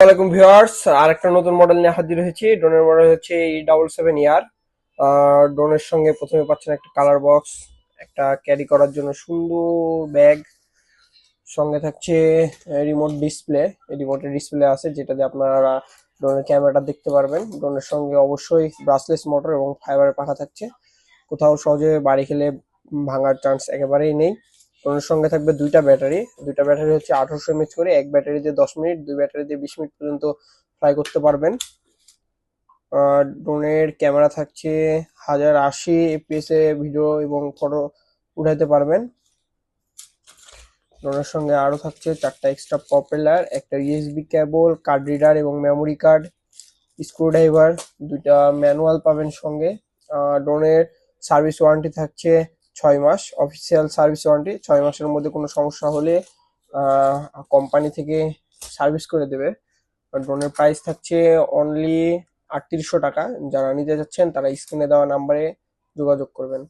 আসসালামাইকুম ভিউয়ার্স, আরেকটা নতুন মডেল নিয়ে হাজির হয়েছি। ড্রোনের মডেল হচ্ছে E77 ER। ড্রোনের সঙ্গে প্রথমে পাচ্ছেন একটা কালার বক্স, একটা ক্যারি করার জন্য সুন্দর ব্যাগ, সঙ্গে থাকছে রিমোট ডিসপ্লে। রিমোটের ডিসপ্লে আছে যেটা দিয়ে আপনারা ড্রোনের ক্যামেরাটা দেখতে পারবেন। ড্রোনের সঙ্গে অবশ্যই ব্রাসলেস মোটর এবং ফাইবারের পাখা থাকছে। কোথাও সহজে বাড়ি খেলে ভাঙার চান্স একেবারেই নেই। ড্রোনের সঙ্গে থাকবে দুইটা ব্যাটারি হচ্ছে 1800 mAh করে। এক ব্যাটারি দিয়ে 10 মিনিট, দুই ব্যাটারি দিয়ে 20 মিনিট পর্যন্ত ফ্লাই করতে পারবেন। ড্রোনের ক্যামেরা থাকছে 1080 FPS এ ভিডিও এবং ফটো উঠাইতে পারবেন। ড্রোনের সঙ্গে আরো থাকছে 4টা এক্সট্রা প্রপেলার, একটা ইউএসবি কেবল, কার্ড রিডার এবং মেমোরি কার্ড, স্ক্রুড্রাইভার, দুইটা ম্যানুয়াল পাবেন সঙ্গে। ড্রোনের সার্ভিস ওয়ারেন্টি থাকছে 6 মাস, অফিসিয়াল সার্ভিস ওয়ারেন্টি। 6 মাসের মধ্যে কোনো সমস্যা হলে কোম্পানি থেকে সার্ভিস করে দেবে। ড্রোনের প্রাইস থাকছে অনলি 3800 টাকা। যারা নিতে যাচ্ছেন তারা স্ক্রিনে দেওয়া নাম্বারে যোগাযোগ করবেন।